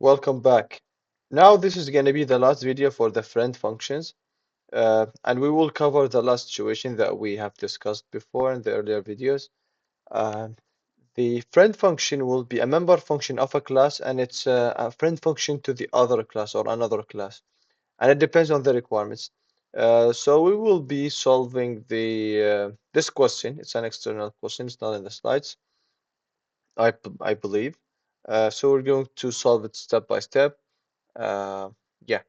Welcome back. Now this is going to be the last video for the friend functions, and we will cover the last situation that we have discussed before in the earlier videos. Uh, the friend function will be a member function of a class, and it's a friend function to the other class or another class, and it depends on the requirements. So we will be solving the this question. It's an external question. It's not in the slides, I believe. So we're going to solve it step by step. Uh, yeah.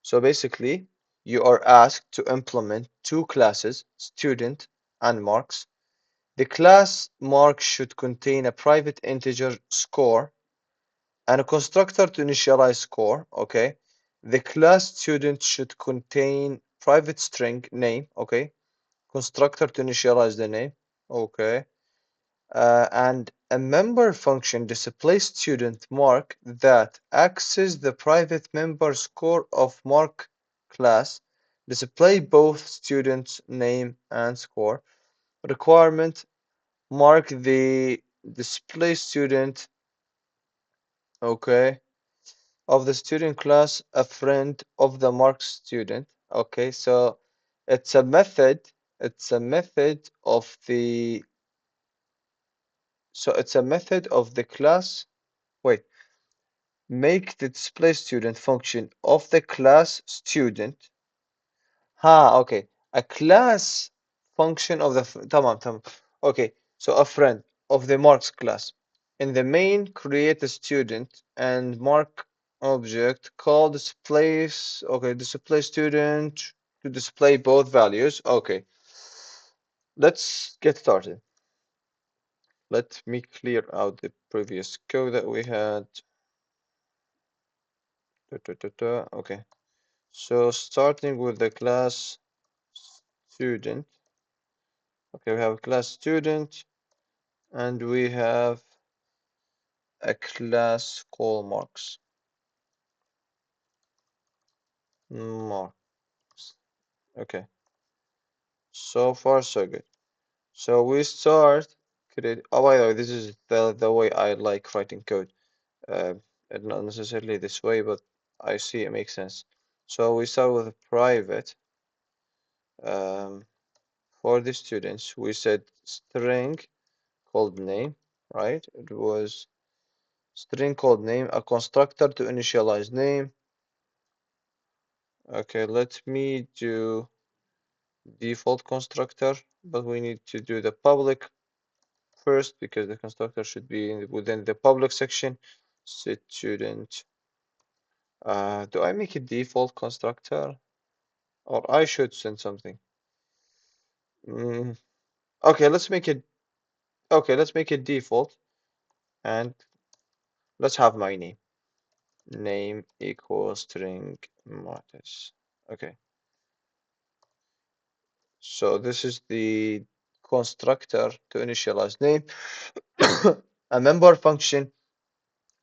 So basically, you are asked to implement two classes, student and marks. The class mark should contain a private integer score and a constructor to initialize score. Okay. The class student should contain private string name. Okay. Constructor to initialize the name. Okay. And a member function displays student mark that access the private member score of mark class, display both student's name and score. Requirement, mark the display student, okay, of the student class a friend of the mark student. Okay, so it's a method, it's a method of the, so it's a method of the class. Wait. Make the display student function of the class student. Okay. A class function of the tamam. Okay. So a friend of the marks class. In the main, create a student and mark object called displays. Okay, display student to display both values. Okay. Let's get started. Let me clear out the previous code that we had. Okay. So starting with the class student. Okay, we have a class student and we have a class called marks. Marks. Okay. So far so good. So we start create. Oh, by the way, this is the way I like writing code. Uh, and not necessarily this way, but I see it makes sense. So we start with a private. Um, for the students, we said string called name, right? It was string called name, a constructor to initialize name. Okay, let me do default constructor, but we need to do the public first because the constructor should be within the public section. Student. Do I make a default constructor or I should send something? Mm, okay, let's make it. Okay, let's make it default and let's have my name. Name equals string Martis. Okay. So this is the constructor to initialize name. A member function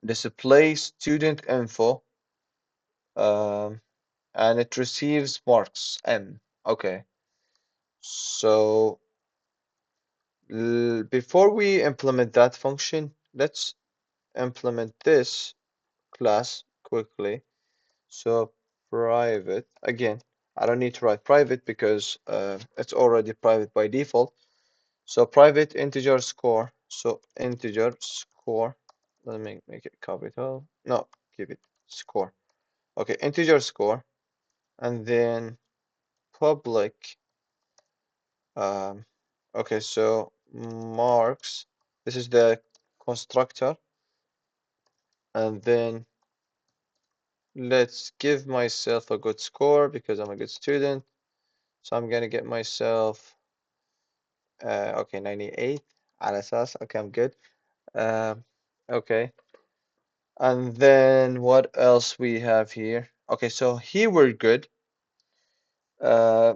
displays student info, um, and it receives marks M. Okay. So before we implement that function, let's implement this class quickly. So private, again, I don't need to write private because it's already private by default. So private integer score. So integer score. Let me make it capital. No, keep it score. Okay, integer score, and then public. Um, okay, so marks. This is the constructor, and then let's give myself a good score because I'm a good student. So I'm gonna get myself okay 98 على أساس okay I'm good. Okay. And then what else we have here? Okay, so here we're good. Uh,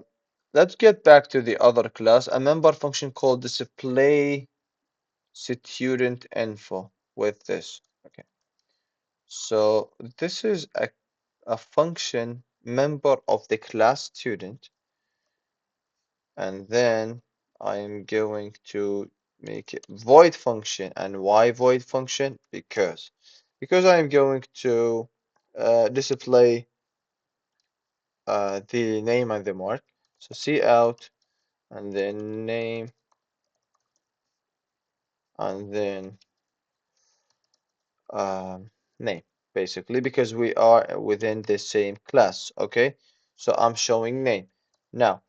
let's get back to the other class, a member function called displayStudentInfo with this. Okay, so this is a function member of the class student, and then I'm going to make it void function. And why void function? Because because I am going to display the name and the mark. So C out and then name and then um, name, basically, because we are within the same class. Okay, so I'm showing name. Now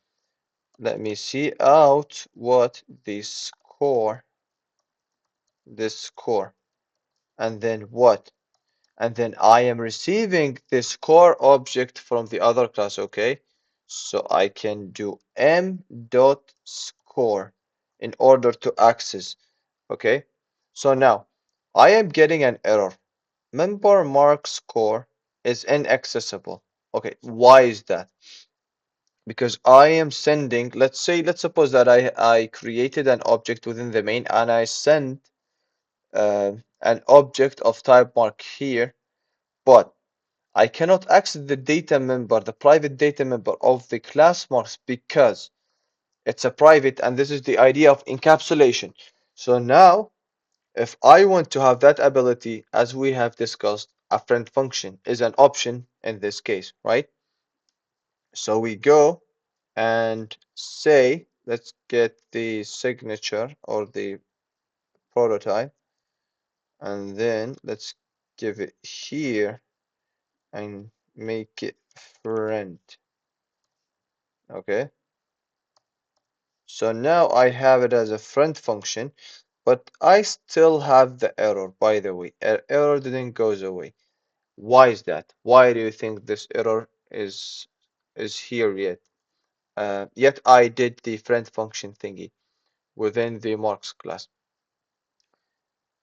let me see out what this score, and then what? And then I am receiving the score object from the other class. Okay, so I can do m dot score in order to access. Okay, so now I am getting an error. Member mark score is inaccessible. Okay, why is that? Because I am sending, let's suppose that I created an object within the main and I sent an object of type mark here, but I cannot access the data member, the private data member of the class marks because it's a private, and this is the idea of encapsulation. So now, if I want to have that ability, as we have discussed, a friend function is an option in this case, right? So we go and say, let's get the signature or the prototype, and then let's give it here and make it friend. Okay, so now I have it as a friend function, but I still have the error, by the way. Error didn't goes away. Why is that? Why do you think this error is here yet? Yet I did the friend function thingy within the marks class.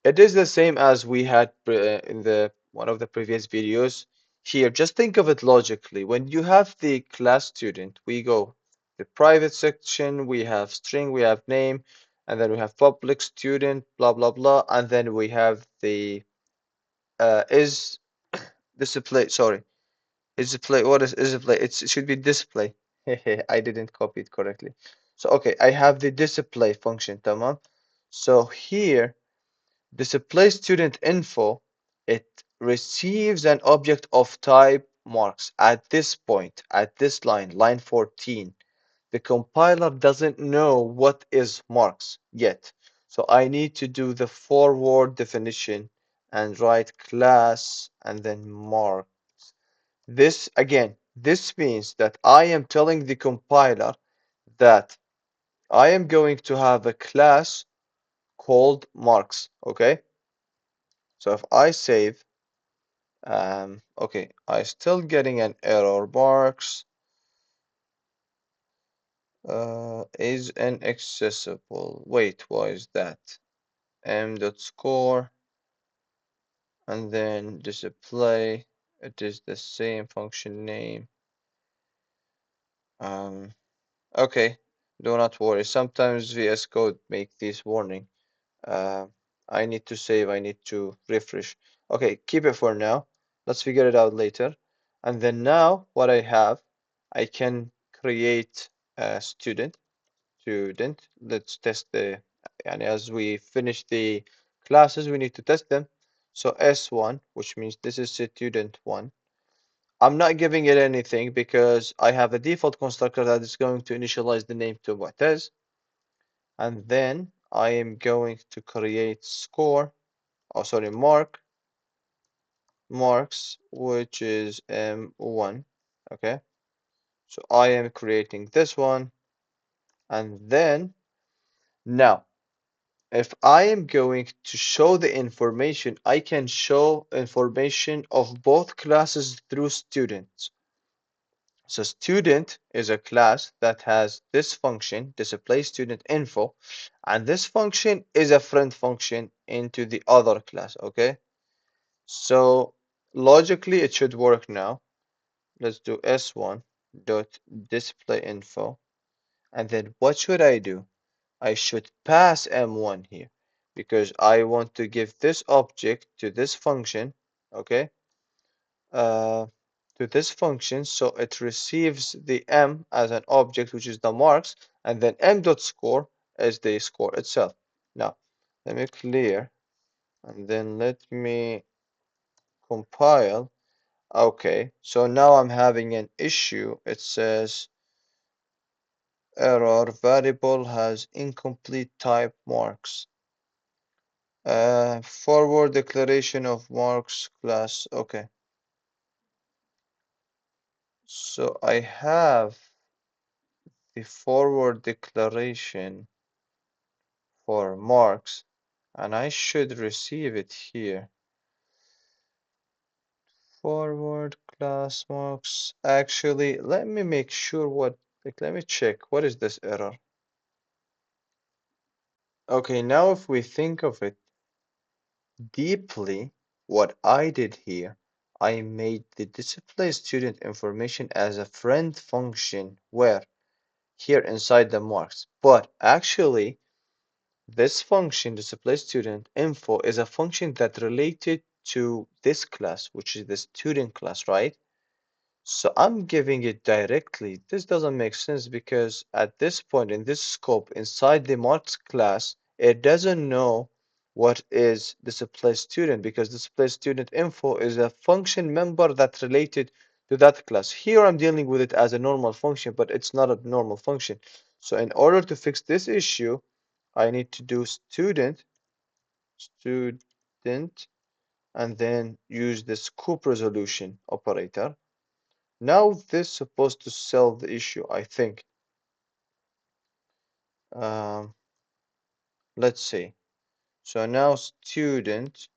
It is the same as we had in the one of the previous videos. Here, just think of it logically. When you have the class student, we go the private section, we have string, we have name, and then we have public student, blah blah blah, and then we have the is display. Sorry, is display. What is display? It should be display. I didn't copy it correctly. So okay, I have the display function, tamam. So here displayStudentInfo, it receives an object of type marks at this point, at this line, line 14. The compiler doesn't know what is marks yet. So I need to do the forward definition and write class and then mark. This again, this means that I am telling the compiler that I am going to have a class called marks. Okay, so if I save, okay, I still getting an error. Marks is inaccessible. Wait, why is that? M dot score and then display. It is the same function name. Um, okay, do not worry. Sometimes VS Code make this warning. Uh, I need to save. I need to refresh. Okay, keep it for now. Let's figure it out later. And then now what I have, I can create a student. Let's test and as we finish the classes, we need to test them. So S1, which means this is student one. I'm not giving it anything because I have a default constructor that is going to initialize the name to what is. And then I am going to create score, oh sorry, marks, which is M1. Okay, so I am creating this one, and then now if I am going to show the information, I can show information of both classes through students. So student is a class that has this function, displayStudentInfo, and this function is a friend function into the other class. Okay, so logically it should work now. Let's do s1 dot displayInfo, and then what should I do? I should pass m1 here because I want to give this object to this function, okay, uh, to this function, so it receives the m as an object, which is the marks, and then m dot score is the score itself. Now, let me clear, and then let me compile. Okay, so now I'm having an issue. It says error variable has incomplete type marks. Forward declaration of marks class. Okay, so I have the forward declaration for marks, and I should receive it here. Forward class marks. Actually, let me make sure let me check. What is this error? Okay, now if we think of it deeply, what I did here, I made the display student information as a friend function where here inside the marks. But actually, this function, displayStudentInfo, is a function that related to this class, which is the student class, right? So I'm giving it directly. This doesn't make sense because at this point in this scope inside the marks class, it doesn't know what is display student because display student info is a function member that's related to that class. Here I'm dealing with it as a normal function, but it's not a normal function. So in order to fix this issue, I need to do student, and then use the scope resolution operator. Now this is supposed to solve the issue, I think. Um, let's see. So now student,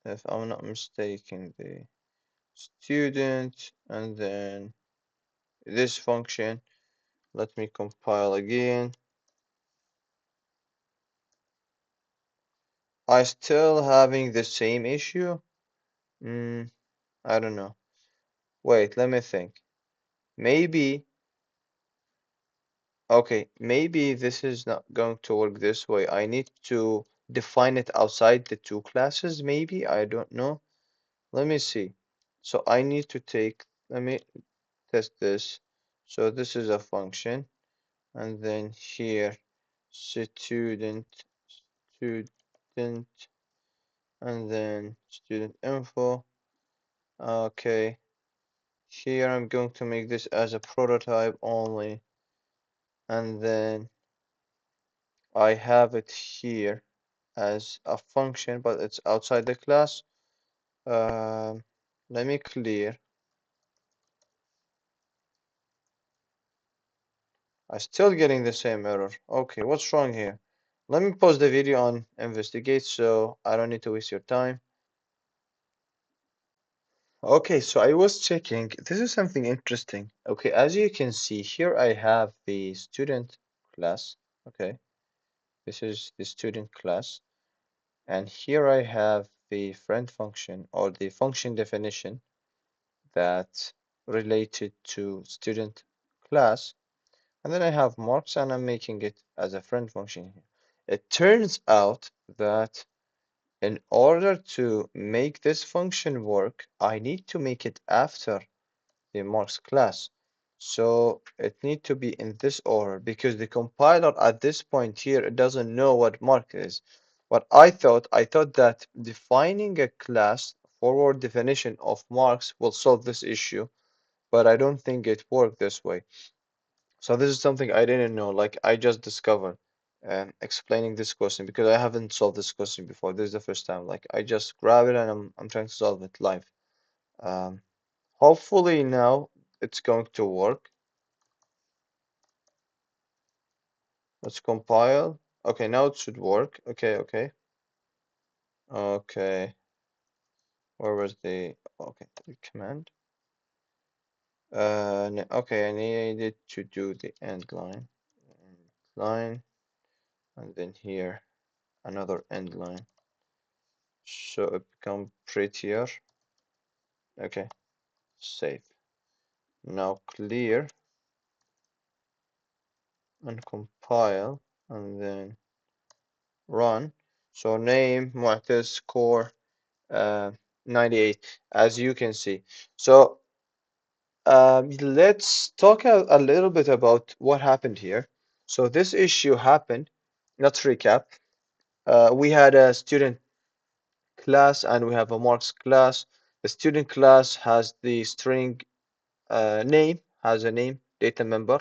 if I'm not mistaken, the student and then this function. Let me compile again. I still having the same issue. Mm, I don't know. Wait, let me think. Maybe, okay, maybe this is not going to work this way. I need to define it outside the two classes, maybe. I don't know. Let me see. So I need to let me test this. So this is a function, and then here, student, student, and then student info. Okay, here I'm going to make this as a prototype only, and then I have it here as a function, but it's outside the class. Um, let me clear. I'm still getting the same error. Okay, what's wrong here? Let me pause the video on investigate so I don't need to waste your time. Okay, so I was checking. This is something interesting. Okay, as you can see here, I have the student class. Okay, this is the student class. And here I have the friend function or the function definition that related to student class. And then I have marks and I'm making it as a friend function here. It turns out that in order to make this function work, I need to make it after the marks class. So it need to be in this order because the compiler at this point here, it doesn't know what mark is. What I thought that defining a class forward definition of marks will solve this issue, but I don't think it worked this way. So this is something I didn't know, like I just discovered explaining this question because I haven't solved this question before. This is the first time. Like I just grab it and I'm trying to solve it live. Um, hopefully now it's going to work. Let's compile. Okay, now it should work. Okay, okay. Okay. Where was the command? Okay, I needed to do the end line. End line, and then here another end line. So it become prettier. Okay, save. Now clear and compile and then run. So name Mu'taz core uh, 98 as you can see. So let's talk a little bit about what happened here. So this issue happened. Let's recap. We had a student class and we have a marks class. The student class has the string name, has a name, data member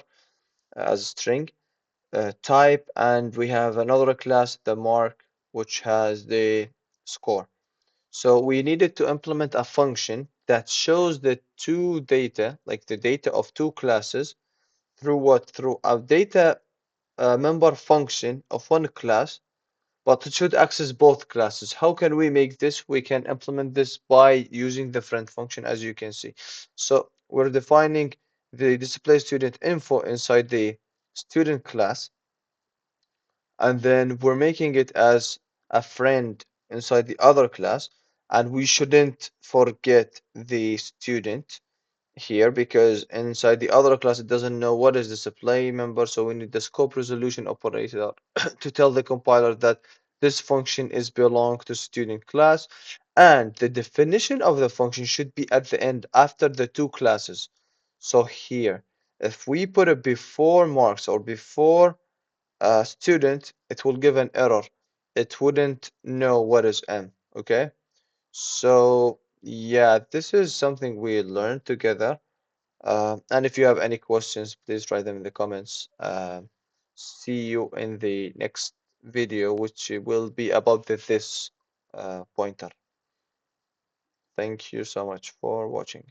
as a string type, and we have another class, the mark, which has the score. So we needed to implement a function that shows the two data, like the data of two classes, through what? Through a data member function of one class, but it should access both classes. How can we make this? We can implement this by using the friend function, as you can see. So we're defining the display student info inside the student class, and then we're making it as a friend inside the other class, and we shouldn't forget the student here because inside the other class it doesn't know what is the supply member, so we need the scope resolution operator to tell the compiler that this function is belong to student class, and the definition of the function should be at the end after the two classes. So here, if we put it before marks or before student, it will give an error. It wouldn't know what is M. Okay, so yeah, this is something we learned together. And if you have any questions, please write them in the comments. See you in the next video, which will be about this pointer. Thank you so much for watching.